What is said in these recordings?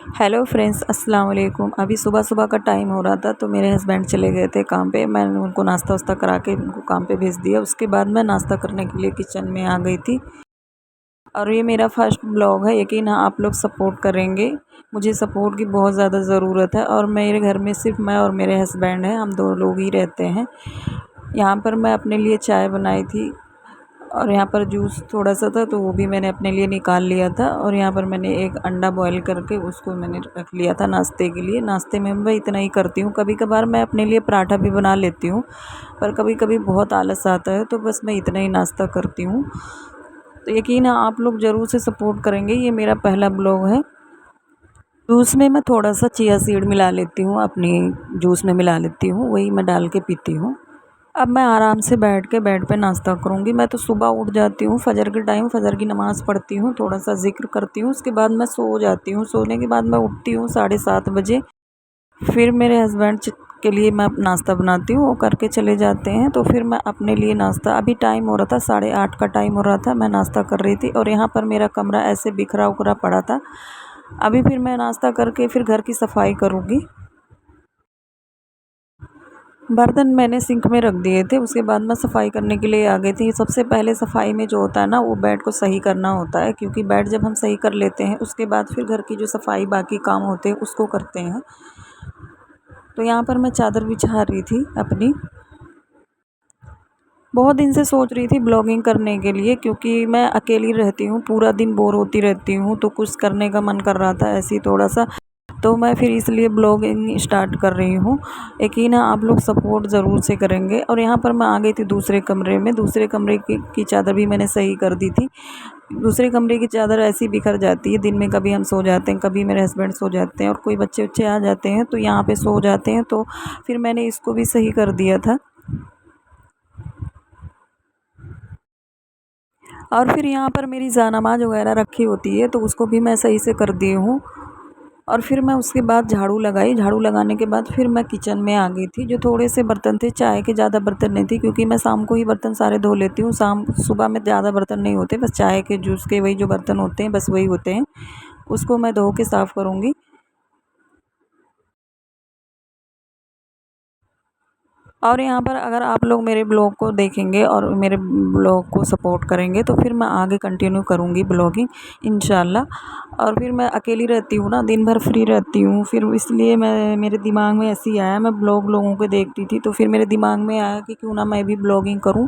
Hello friends, अस्सलाम वालेकुम। अभी सुबह-सुबह का टाइम हो रहा था तो मेरे हस्बैंड चले गए थे काम पे। मैंने उनको नाश्ता-वास्ता करा के उनको काम पे भेज दिया। उसके बाद मैं नाश्ता करने के लिए किचन में आ गई थी। और ये मेरा फर्स्ट ब्लॉग है। यकीन है आप लोग सपोर्ट करेंगे। मुझे सपोर्ट की बहुत ज़्यादा ज़रूरत है। और मेरे घर में सिर्फ मैं और मेरे हस्बैंड हैं, हम 2 लोग ही रहते हैं। यहाँ पर मैं अपने लिए चाय बनाई थी और यहाँ पर जूस थोड़ा-सा था तो वो भी मैंने अपने लिए निकाल लिया था। और यहाँ पर मैंने एक अंडा बॉयल करके उसको मैंने रख लिया था नाश्ते के लिए। नाश्ते में मैं इतना ही करती हूँ। कभी-कभार मैं अपने लिए पराठा भी बना लेती हूँ, पर कभी-कभी बहुत आलस आता है तो बस मैं इतना ही नाश्ता करती हूँ। तो यकीन है आप लोग ज़रूर से सपोर्ट करेंगे। ये मेरा पहला ब्लॉग है। जूस में मैं थोड़ा-सा चिया सीड मिला लेती हूँ, अपनी जूस में मिला लेती हूँ, वही मैं डाल के पीती हूँ। अब मैं आराम से बैठ के बेड पे नाश्ता करूँगी। मैं तो सुबह उठ जाती हूँ, फ़जर के टाइम फ़जर की नमाज़ पढ़ती हूँ, थोड़ा-सा ज़िक्र करती हूँ, उसके बाद मैं सो जाती हूँ। सोने के बाद मैं उठती हूँ 7:30 बजे। फिर मेरे हस्बैंड के लिए मैं नाश्ता बनाती हूँ, वो करके चले जाते हैं। तो फिर मैं अपने लिए नाश्ता, अभी टाइम हो रहा था 8:30 का टाइम हो रहा था, मैं नाश्ता कर रही थी और यहाँ पर मेरा कमरा ऐसे बिखरा-उखरा पड़ा था। अभी फिर मैं नाश्ता करके फिर घर की सफाई करूँगी। बर्तन मैंने सिंक में रख दिए थे, उसके बाद मैं सफ़ाई करने के लिए आ गई थी। सबसे पहले सफ़ाई में जो होता है ना, वो बेड को सही करना होता है, क्योंकि बेड जब हम सही कर लेते हैं उसके बाद फिर घर की जो सफ़ाई बाकी काम होते हैं उसको करते हैं। तो यहाँ पर मैं चादर बिछा रही थी अपनी। बहुत दिन से सोच रही थी ब्लॉगिंग करने के लिए, क्योंकि मैं अकेली रहती हूँ, पूरा दिन बोर होती रहती हूँ, तो कुछ करने का मन कर रहा था ऐसे ही थोड़ा-सा। तो मैं फिर इसलिए ब्लॉगिंग स्टार्ट कर रही हूँ। यकीन है आप लोग सपोर्ट ज़रूर से करेंगे। और यहाँ पर मैं आ गई थी दूसरे कमरे में। दूसरे कमरे की चादर भी मैंने सही कर दी थी। दूसरे कमरे की चादर ऐसी बिखर जाती है, दिन में कभी हम सो जाते हैं, कभी मेरे हस्बैंड सो जाते हैं और कोई बच्चे-वच्चे आ जाते हैं तो यहाँ पे सो जाते हैं, तो फिर मैंने इसको भी सही कर दिया था। और फिर यहाँ पर मेरी जानमाज़ वगैरह रखी होती है तो उसको भी मैं सही से कर दी हूँ। और फिर मैं उसके बाद झाड़ू लगाई। झाड़ू लगाने के बाद फिर मैं किचन में आ गई थी। जो थोड़े से बर्तन थे, चाय के, ज़्यादा बर्तन नहीं थे, क्योंकि मैं शाम को ही बर्तन सारे धो लेती हूँ। सुबह में ज़्यादा बर्तन नहीं होते, बस चाय के, जूस के, वही जो बर्तन होते हैं बस वही होते हैं। उसको मैं धो के साफ़ करूँगी। और यहाँ पर अगर आप लोग मेरे ब्लॉग को देखेंगे और मेरे ब्लॉग को सपोर्ट करेंगे तो फिर मैं आगे कंटिन्यू करूँगी ब्लॉगिंग इंशाल्लाह। और फिर मैं अकेली रहती हूँ ना, दिन भर फ्री रहती हूँ, फिर इसलिए मैं, मेरे दिमाग में ऐसे ही आया, मैं ब्लॉग लोगों को देखती थी तो फिर मेरे दिमाग में आया कि क्यों ना मैं भी ब्लॉगिंग करूँ।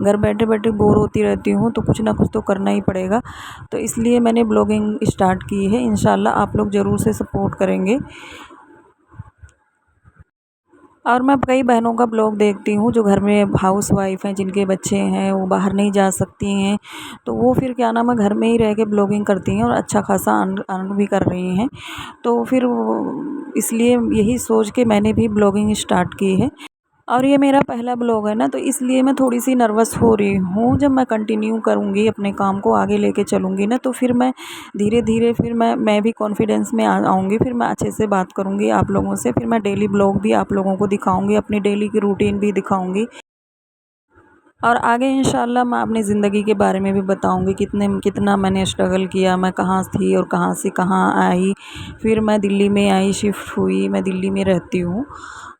घर बैठे बैठे बोर होती रहती हूँ तो कुछ ना कुछ तो करना ही पड़ेगा। तो इसलिए मैंने ब्लॉगिंग स्टार्ट की है। इंशाल्लाह आप लोग ज़रूर से सपोर्ट करेंगे। और मैं कई बहनों का ब्लॉग देखती हूँ जो घर में हाउसवाइफ़ हैं, जिनके बच्चे हैं, वो बाहर नहीं जा सकती हैं, तो वो फिर क्या नाम है, घर में ही रह के ब्लॉगिंग करती हैं और अच्छा खासा अर्न भी कर रही हैं। तो फिर वो, इसलिए यही सोच के मैंने भी ब्लॉगिंग स्टार्ट की है। और ये मेरा पहला ब्लॉग है ना, तो इसलिए मैं थोड़ी-सी नर्वस हो रही हूँ। जब मैं कंटिन्यू करूँगी, अपने काम को आगे लेके चलूँगी ना, तो फिर मैं धीरे-धीरे, फिर मैं भी कॉन्फिडेंस में आ आऊँगी। फिर मैं अच्छे से बात करूँगी आप लोगों से। फिर मैं डेली ब्लॉग भी आप लोगों को दिखाऊँगी, अपनी डेली की रूटीन भी दिखाऊँगी। और आगे इंशाल्लाह मैं अपनी ज़िंदगी के बारे में भी बताऊँगी, कितना मैंने स्ट्रगल किया, मैं कहाँ थी और कहाँ से कहाँ आई। फिर मैं दिल्ली में आई, शिफ्ट हुई, मैं दिल्ली में रहती हूँ।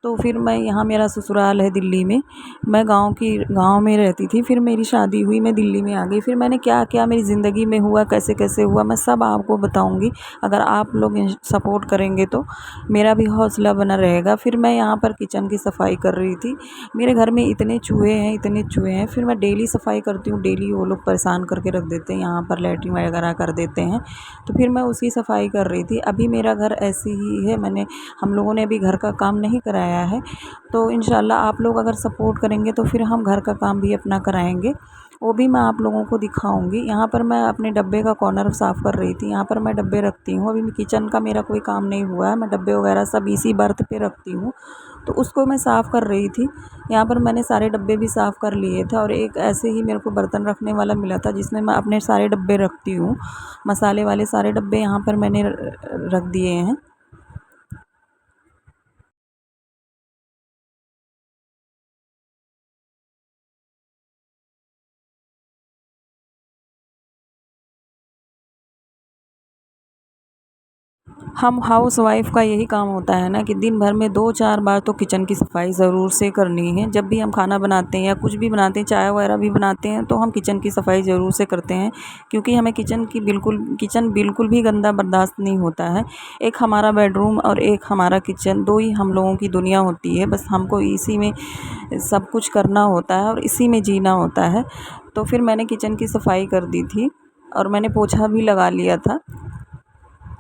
तो फिर मैं यहाँ, मेरा ससुराल है दिल्ली में। मैं गाँव में रहती थी, फिर मेरी शादी हुई, मैं दिल्ली में आ गई। फिर मैंने क्या-क्या मेरी ज़िंदगी में हुआ, कैसे-कैसे हुआ, मैं सब आपको बताऊँगी। अगर आप लोग सपोर्ट करेंगे तो मेरा भी हौसला बना रहेगा। फिर मैं यहाँ पर किचन की सफाई कर रही थी। मेरे घर में इतने चूहे हैं, इतने चूहे हैं, फिर मैं डेली सफाई करती हूँ। डेली वो लोग परेशान करके रख देते हैं, यहाँ पर लैट्रिन वगैरह कर देते हैं, तो फिर मैं उसकी सफाई कर रही थी। अभी मेरा घर ऐसे ही है, हम लोगों ने अभी घर का काम नहीं कराया है। तो इंशाल्लाह आप लोग अगर सपोर्ट करेंगे तो फिर हम घर का काम भी अपना कराएंगे, वो भी मैं आप लोगों को दिखाऊंगी। यहाँ पर मैं अपने डब्बे का कॉर्नर साफ़ कर रही थी। यहाँ पर मैं डब्बे रखती हूँ। अभी किचन का मेरा कोई काम नहीं हुआ है, मैं डब्बे वगैरह सब इसी बर्थ पे रखती हूँ, तो उसको मैं साफ़ कर रही थी। यहाँ पर मैंने सारे डब्बे भी साफ़ कर लिए थे और एक ऐसे ही मेरे को बर्तन रखने वाला मिला था जिसमें मैं अपने सारे डब्बे रखती हूँ। मसाले वाले सारे डब्बे यहाँ पर मैंने रख दिए हैं। हम हाउस वाइफ़ का यही काम होता है ना कि दिन भर में 2-4 बार तो किचन की सफाई ज़रूर से करनी है। जब भी हम खाना बनाते हैं या कुछ भी बनाते हैं, चाय वगैरह भी बनाते हैं, तो हम किचन की सफाई ज़रूर से करते हैं, क्योंकि हमें किचन बिल्कुल भी गंदा बर्दाश्त नहीं होता है। एक हमारा बेडरूम और एक हमारा किचन, 2 ही हम लोगों की दुनिया होती है। बस हमको इसी में सब कुछ करना होता है और इसी में जीना होता है। तो फिर मैंने किचन की सफाई कर दी थी और मैंने पोछा भी लगा लिया था।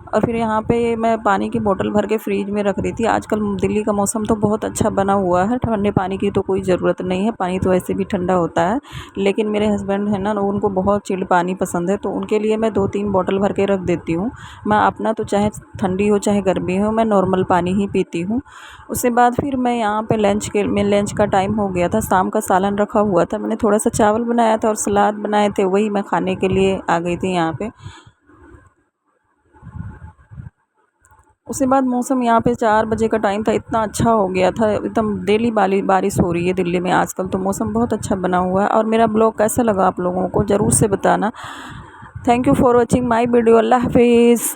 और फिर यहाँ पे मैं पानी की बोतल भर के फ्रिज में रख रही थी। आजकल दिल्ली का मौसम तो बहुत अच्छा बना हुआ है, ठंडे पानी की तो कोई ज़रूरत नहीं है, पानी तो वैसे भी ठंडा होता है। लेकिन मेरे हस्बैंड है ना, उनको बहुत चिल्ड पानी पसंद है, तो उनके लिए मैं 2-3 बोतल भर के रख देती हूँ। मैं अपना तो चाहे ठंडी हो चाहे गर्मी हो, मैं नॉर्मल पानी ही पीती हूँ। उसके बाद फिर मैं यहाँ पे लंच का टाइम हो गया था, शाम का सालन रखा हुआ था, मैंने थोड़ा सा चावल बनाया था और सलाद बनाए थे, वही मैं खाने के लिए आ गई थी यहाँ पे। उसके बाद मौसम यहाँ पे 4 बजे का टाइम था, इतना अच्छा हो गया था, एकदम डेली बारिश हो रही है दिल्ली में आजकल, तो मौसम बहुत अच्छा बना हुआ है। और मेरा ब्लॉग कैसा लगा आप लोगों को ज़रूर से बताना। Thank you for watching my video. अल्लाह हाफिज़।